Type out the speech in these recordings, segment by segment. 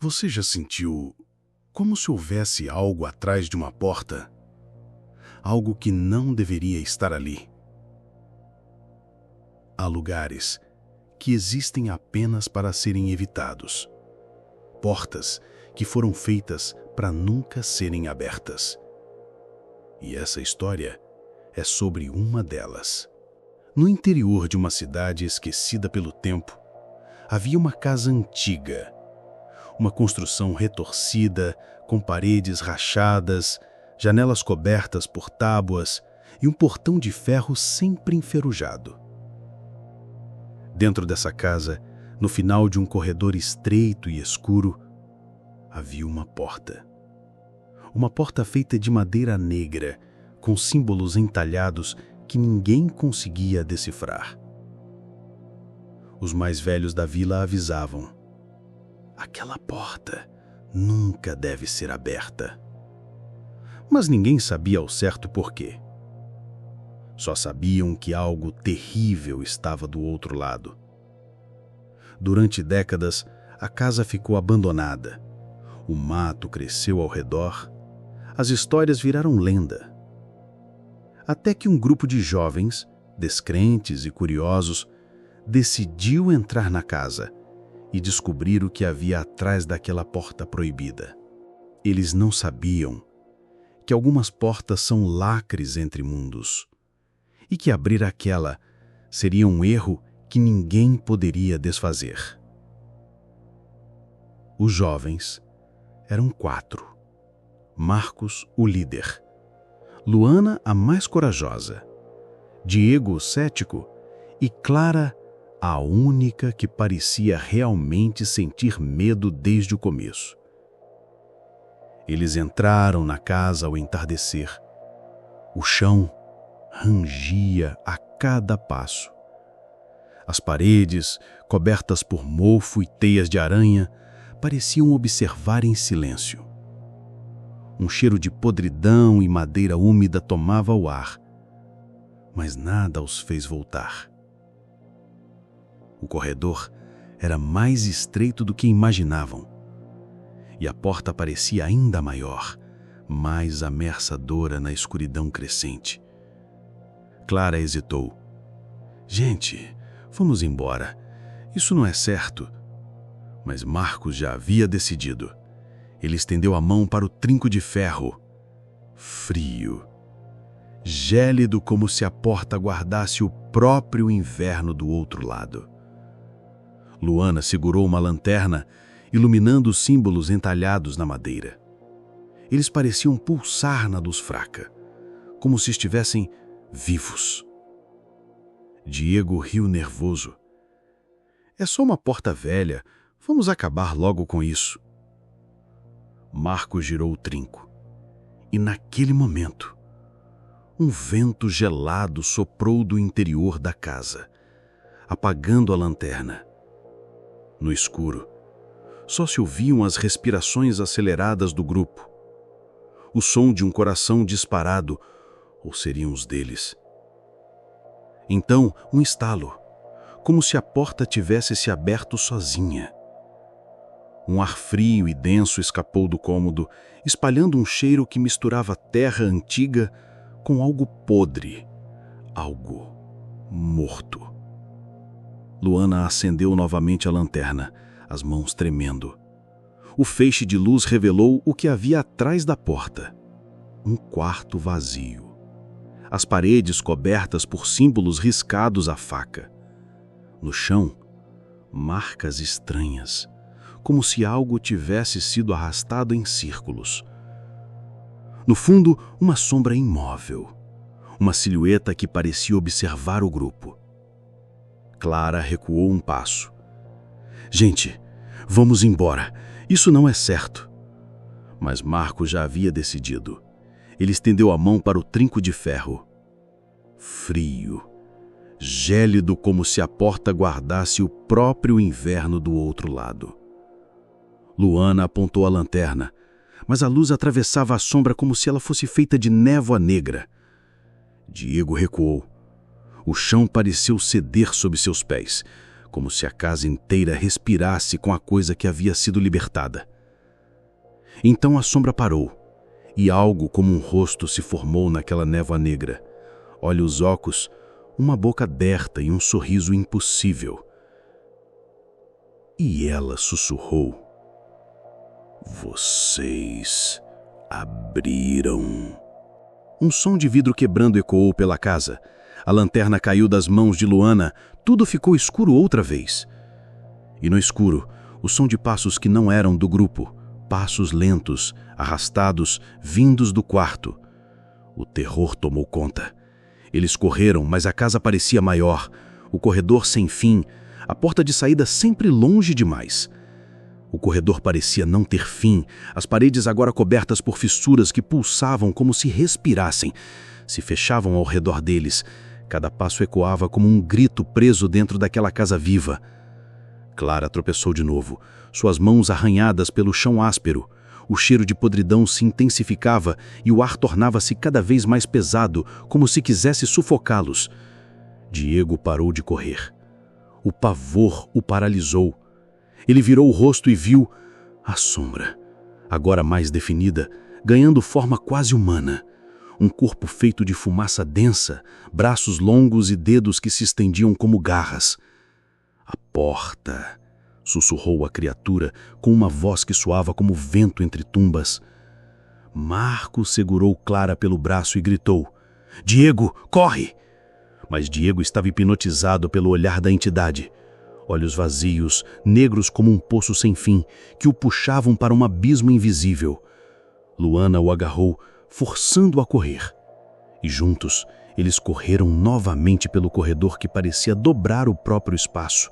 Você já sentiu como se houvesse algo atrás de uma porta? Algo que não deveria estar ali? Há lugares que existem apenas para serem evitados. Portas que foram feitas para nunca serem abertas. E essa história é sobre uma delas. No interior de uma cidade esquecida pelo tempo, havia uma casa antiga. Uma construção retorcida, com paredes rachadas, janelas cobertas por tábuas e um portão de ferro sempre enferrujado. Dentro dessa casa, no final de um corredor estreito e escuro, havia uma porta. Uma porta feita de madeira negra, com símbolos entalhados que ninguém conseguia decifrar. Os mais velhos da vila avisavam: aquela porta nunca deve ser aberta. Mas ninguém sabia ao certo por quê. Só sabiam que algo terrível estava do outro lado. Durante décadas, a casa ficou abandonada. O mato cresceu ao redor. As histórias viraram lenda. Até que um grupo de jovens, descrentes e curiosos, decidiu entrar na casa e descobrir o que havia atrás daquela porta proibida. Eles não sabiam que algumas portas são lacres entre mundos e que abrir aquela seria um erro que ninguém poderia desfazer. Os jovens eram 4. Marcos, o líder. Luana, a mais corajosa. Diego, o cético. E Clara, a única que parecia realmente sentir medo desde o começo. Eles entraram na casa ao entardecer. O chão rangia a cada passo. As paredes, cobertas por mofo e teias de aranha, pareciam observar em silêncio. Um cheiro de podridão e madeira úmida tomava o ar, mas nada os fez voltar. O corredor era mais estreito do que imaginavam, e a porta parecia ainda maior, mais ameaçadora na escuridão crescente. Clara hesitou. Gente, vamos embora. Isso não é certo. Mas Marcos já havia decidido. Ele estendeu a mão para o trinco de ferro. Frio. Gélido, como se a porta guardasse o próprio inverno do outro lado. Luana segurou uma lanterna, iluminando os símbolos entalhados na madeira. Eles pareciam pulsar na luz fraca, como se estivessem vivos. Diego riu nervoso. É só uma porta velha. Vamos acabar logo com isso. Marcos girou o trinco. E naquele momento, um vento gelado soprou do interior da casa, apagando a lanterna. No escuro, só se ouviam as respirações aceleradas do grupo. O som de um coração disparado, ou seriam os deles. Então, um estalo, como se a porta tivesse se aberto sozinha. Um ar frio e denso escapou do cômodo, espalhando um cheiro que misturava terra antiga com algo podre, algo morto. Luana acendeu novamente a lanterna, as mãos tremendo. O feixe de luz revelou o que havia atrás da porta. Um quarto vazio. As paredes cobertas por símbolos riscados à faca. No chão, marcas estranhas, como se algo tivesse sido arrastado em círculos. No fundo, uma sombra imóvel, uma silhueta que parecia observar o grupo. Clara recuou um passo. Gente, vamos embora. Isso não é certo. Mas Marcos já havia decidido. Ele estendeu a mão para o trinco de ferro. Frio, gélido, como se a porta guardasse o próprio inverno do outro lado. Luana apontou a lanterna, mas a luz atravessava a sombra como se ela fosse feita de névoa negra. Diego recuou. O chão pareceu ceder sob seus pés, como se a casa inteira respirasse com a coisa que havia sido libertada. Então a sombra parou, e algo como um rosto se formou naquela névoa negra. Olhos ocos, uma boca aberta e um sorriso impossível. E ela sussurrou: "Vocês abriram." Um som de vidro quebrando ecoou pela casa. A lanterna caiu das mãos de Luana, tudo ficou escuro outra vez. E no escuro, o som de passos que não eram do grupo, passos lentos, arrastados, vindos do quarto. O terror tomou conta. Eles correram, mas a casa parecia maior, o corredor sem fim, a porta de saída sempre longe demais. O corredor parecia não ter fim, as paredes agora cobertas por fissuras que pulsavam como se respirassem, se fechavam ao redor deles. Cada passo ecoava como um grito preso dentro daquela casa viva. Clara tropeçou de novo, suas mãos arranhadas pelo chão áspero. O cheiro de podridão se intensificava e o ar tornava-se cada vez mais pesado, como se quisesse sufocá-los. Diego parou de correr. O pavor o paralisou. Ele virou o rosto e viu a sombra, agora mais definida, ganhando forma quase humana. Um corpo feito de fumaça densa, braços longos e dedos que se estendiam como garras. "A porta", sussurrou a criatura com uma voz que soava como vento entre tumbas. Marcos segurou Clara pelo braço e gritou: "Diego, corre!" Mas Diego estava hipnotizado pelo olhar da entidade. Olhos vazios, negros como um poço sem fim, que o puxavam para um abismo invisível. Luana o agarrou, forçando-o a correr. E juntos, eles correram novamente pelo corredor que parecia dobrar o próprio espaço.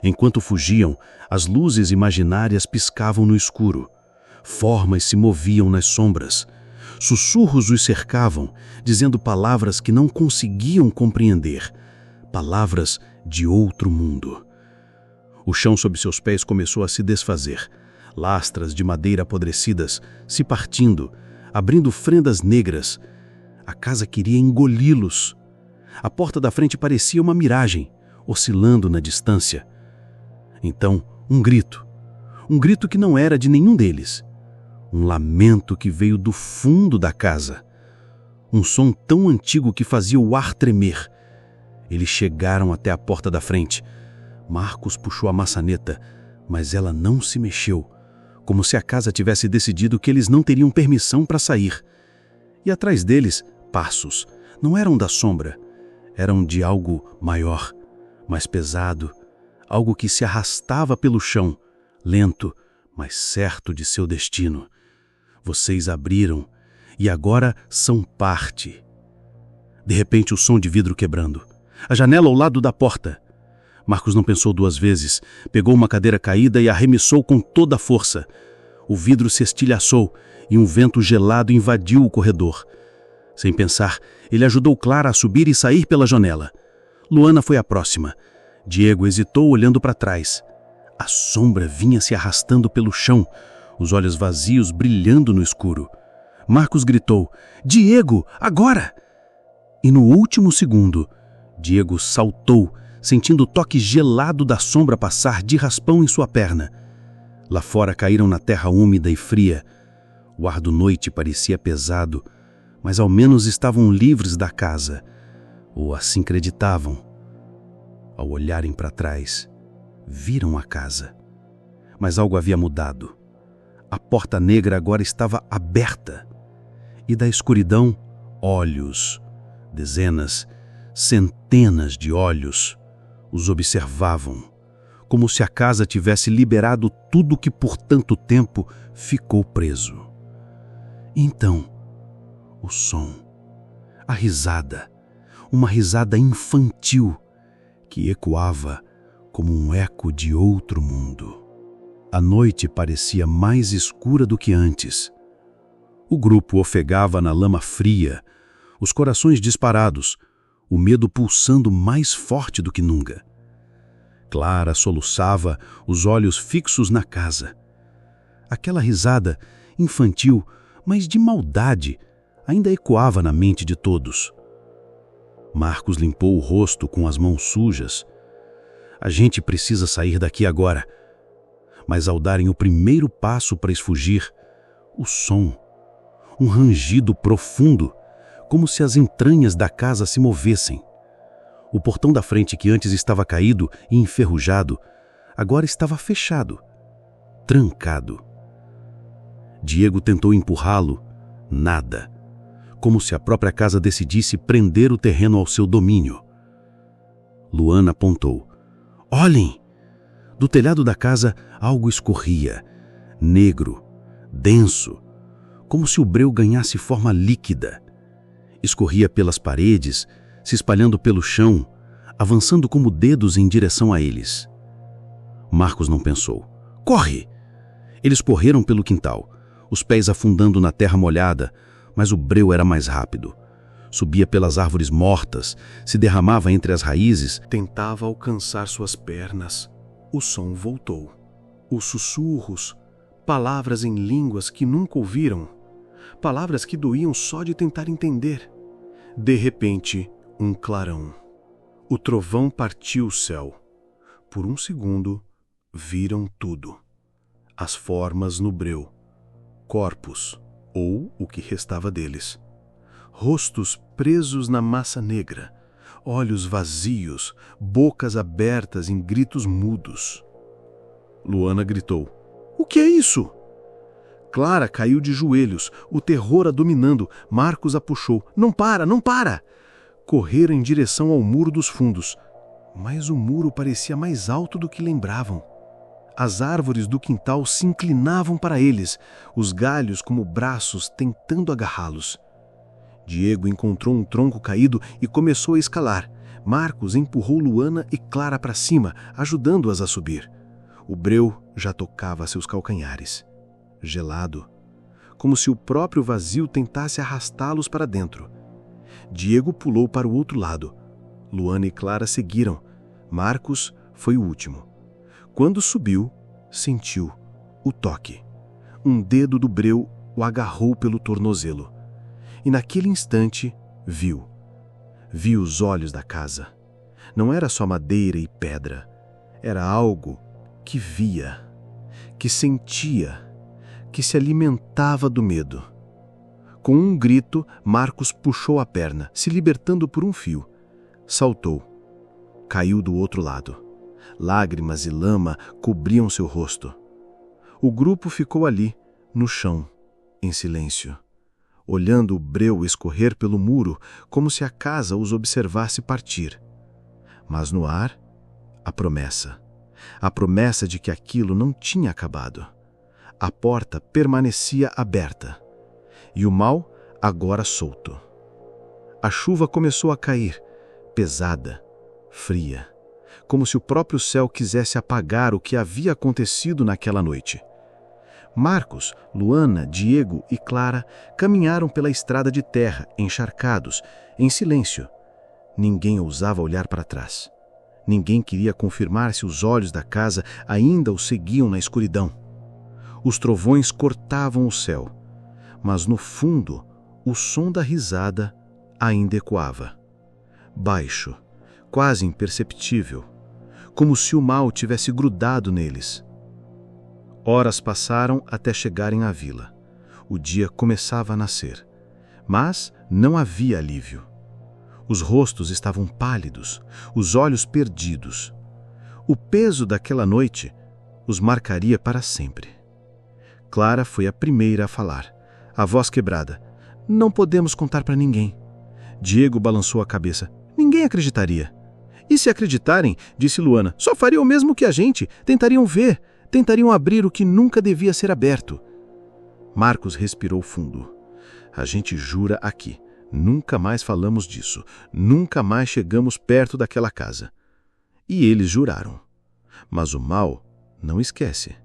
Enquanto fugiam, as luzes imaginárias piscavam no escuro. Formas se moviam nas sombras. Sussurros os cercavam, dizendo palavras que não conseguiam compreender. Palavras de outro mundo. O chão sob seus pés começou a se desfazer. Lastras de madeira apodrecidas se partindo, abrindo fendas negras. A casa queria engoli-los. A porta da frente parecia uma miragem, oscilando na distância. Então, um grito que não era de nenhum deles. Um lamento que veio do fundo da casa. Um som tão antigo que fazia o ar tremer. Eles chegaram até a porta da frente. Marcos puxou a maçaneta, mas ela não se mexeu, como se a casa tivesse decidido que eles não teriam permissão para sair. E atrás deles, passos. Não eram da sombra. Eram de algo maior, mais pesado. Algo que se arrastava pelo chão, lento, mas certo de seu destino. Vocês abriram e agora são parte. De repente, o som de vidro quebrando. A janela ao lado da porta. Marcos não pensou duas vezes. Pegou uma cadeira caída e arremessou com toda a força. O vidro se estilhaçou e um vento gelado invadiu o corredor. Sem pensar, ele ajudou Clara a subir e sair pela janela. Luana foi a próxima. Diego hesitou olhando para trás. A sombra vinha se arrastando pelo chão, os olhos vazios brilhando no escuro. Marcos gritou: "Diego, agora!" E no último segundo, Diego saltou, sentindo o toque gelado da sombra passar de raspão em sua perna. Lá fora caíram na terra úmida e fria. O ar do noite parecia pesado, mas ao menos estavam livres da casa, ou assim acreditavam. Ao olharem para trás, viram a casa. Mas algo havia mudado. A porta negra agora estava aberta. E da escuridão, olhos, dezenas, centenas de olhos, os observavam, como se a casa tivesse liberado tudo que por tanto tempo ficou preso. Então, o som, a risada, uma risada infantil que ecoava como um eco de outro mundo. A noite parecia mais escura do que antes. O grupo ofegava na lama fria, os corações disparados, o medo pulsando mais forte do que nunca. Clara soluçava, os olhos fixos na casa. Aquela risada, infantil, mas de maldade, ainda ecoava na mente de todos. Marcos limpou o rosto com as mãos sujas. A gente precisa sair daqui agora. Mas ao darem o primeiro passo para fugir, o som, um rangido profundo, como se as entranhas da casa se movessem. O portão da frente, que antes estava caído e enferrujado, agora estava fechado, trancado. Diego tentou empurrá-lo. Nada. Como se a própria casa decidisse prender o terreno ao seu domínio. Luana apontou. Olhem! Do telhado da casa algo escorria, negro, denso, como se o breu ganhasse forma líquida. Escorria pelas paredes, se espalhando pelo chão, avançando como dedos em direção a eles. Marcos não pensou. Corre! Eles correram pelo quintal, os pés afundando na terra molhada, mas o breu era mais rápido. Subia pelas árvores mortas, se derramava entre as raízes, tentava alcançar suas pernas. O som voltou. Os sussurros, palavras em línguas que nunca ouviram, palavras que doíam só de tentar entender. De repente, um clarão. O trovão partiu o céu. Por um segundo, viram tudo. As formas no breu. Corpos, ou o que restava deles. Rostos presos na massa negra. Olhos vazios, bocas abertas em gritos mudos. Luana gritou. O que é isso? Clara caiu de joelhos, o terror a dominando. Marcos a puxou. Não para, não para! Correram em direção ao muro dos fundos. Mas o muro parecia mais alto do que lembravam. As árvores do quintal se inclinavam para eles, os galhos como braços tentando agarrá-los. Diego encontrou um tronco caído e começou a escalar. Marcos empurrou Luana e Clara para cima, ajudando-as a subir. O breu já tocava seus calcanhares. Gelado, como se o próprio vazio tentasse arrastá-los para dentro. Diego pulou para o outro lado. Luana e Clara seguiram. Marcos foi o último. Quando subiu, sentiu o toque. Um dedo do breu o agarrou pelo tornozelo. E naquele instante, viu. Viu os olhos da casa. Não era só madeira e pedra. Era algo que via, que sentia, que se alimentava do medo. Com um grito, Marcos puxou a perna, se libertando por um fio. Saltou. Caiu do outro lado. Lágrimas e lama cobriam seu rosto. O grupo ficou ali, no chão, em silêncio, olhando o breu escorrer pelo muro como se a casa os observasse partir. Mas no ar, a promessa de que aquilo não tinha acabado. A porta permanecia aberta, e o mal agora solto. A chuva começou a cair, pesada, fria, como se o próprio céu quisesse apagar o que havia acontecido naquela noite. Marcos, Luana, Diego e Clara caminharam pela estrada de terra, encharcados, em silêncio. Ninguém ousava olhar para trás. Ninguém queria confirmar se os olhos da casa ainda os seguiam na escuridão. Os trovões cortavam o céu, mas no fundo o som da risada ainda ecoava. Baixo, quase imperceptível, como se o mal tivesse grudado neles. Horas passaram até chegarem à vila. O dia começava a nascer, mas não havia alívio. Os rostos estavam pálidos, os olhos perdidos. O peso daquela noite os marcaria para sempre. Clara foi a primeira a falar, a voz quebrada. Não podemos contar para ninguém. Diego balançou a cabeça. Ninguém acreditaria. E se acreditarem, disse Luana, só fariam o mesmo que a gente, tentariam ver, tentariam abrir o que nunca devia ser aberto. Marcos respirou fundo. A gente jura aqui. Nunca mais falamos disso. Nunca mais chegamos perto daquela casa. E eles juraram. Mas o mal não esquece.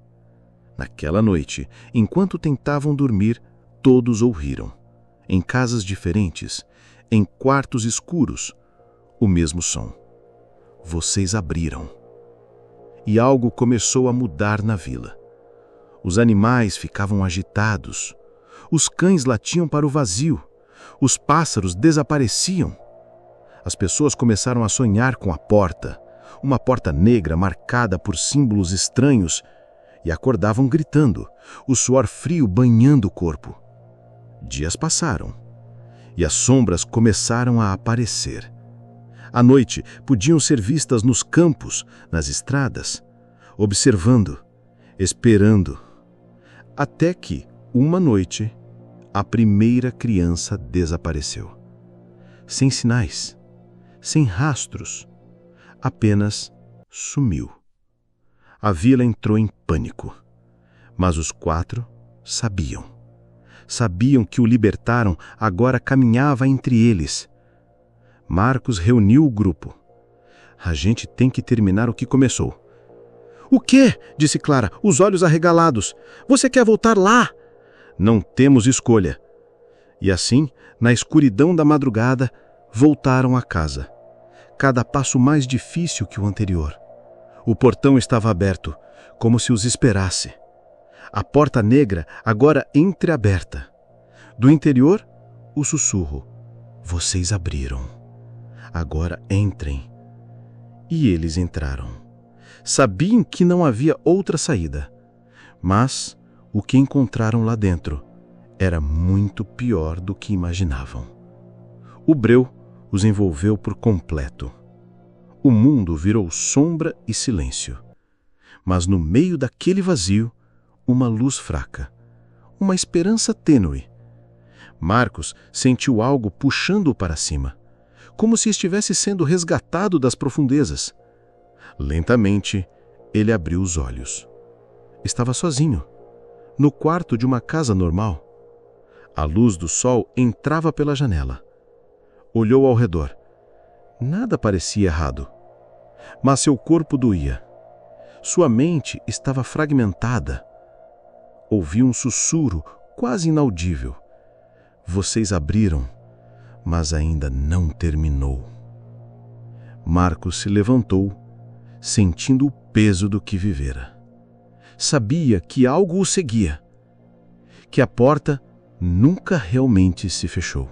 Naquela noite, enquanto tentavam dormir, todos ouviram. Em casas diferentes, em quartos escuros, o mesmo som. Vocês abriram. E algo começou a mudar na vila. Os animais ficavam agitados. Os cães latiam para o vazio. Os pássaros desapareciam. As pessoas começaram a sonhar com a porta. uma porta negra marcada por símbolos estranhos, e acordavam gritando, o suor frio banhando o corpo. Dias passaram, e as sombras começaram a aparecer. À noite, podiam ser vistas nos campos, nas estradas, observando, esperando. Até que, uma noite, a primeira criança desapareceu. Sem sinais, sem rastros, apenas sumiu. A vila entrou em pânico, mas os 4 sabiam. Sabiam que o libertaram agora caminhava entre eles. Marcos reuniu o grupo. A gente tem que terminar o que começou. O quê? Disse Clara, os olhos arregalados. Você quer voltar lá? Não temos escolha. E assim, na escuridão da madrugada, voltaram a casa. Cada passo mais difícil que o anterior. O portão estava aberto, como se os esperasse. A porta negra agora entreaberta. Do interior, o sussurro. Vocês abriram. Agora entrem. E eles entraram. Sabiam que não havia outra saída. Mas o que encontraram lá dentro era muito pior do que imaginavam. O breu os envolveu por completo. O mundo virou sombra e silêncio. Mas no meio daquele vazio, uma luz fraca, uma esperança tênue. Marcos sentiu algo puxando-o para cima, como se estivesse sendo resgatado das profundezas. Lentamente, ele abriu os olhos. Estava sozinho, no quarto de uma casa normal. A luz do sol entrava pela janela. Olhou ao redor. Nada parecia errado. Mas seu corpo doía. Sua mente estava fragmentada. Ouviu um sussurro quase inaudível. Vocês abriram, mas ainda não terminou. Marcos se levantou, sentindo o peso do que vivera. Sabia que algo o seguia, que a porta nunca realmente se fechou.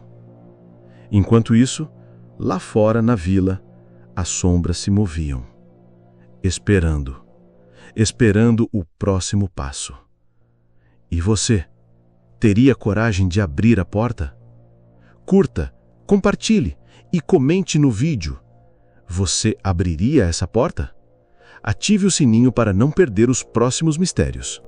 Enquanto isso, lá fora na vila, as sombras se moviam, esperando o próximo passo. E você, teria coragem de abrir a porta? Curta, compartilhe e comente no vídeo. Você abriria essa porta? Ative o sininho para não perder os próximos mistérios.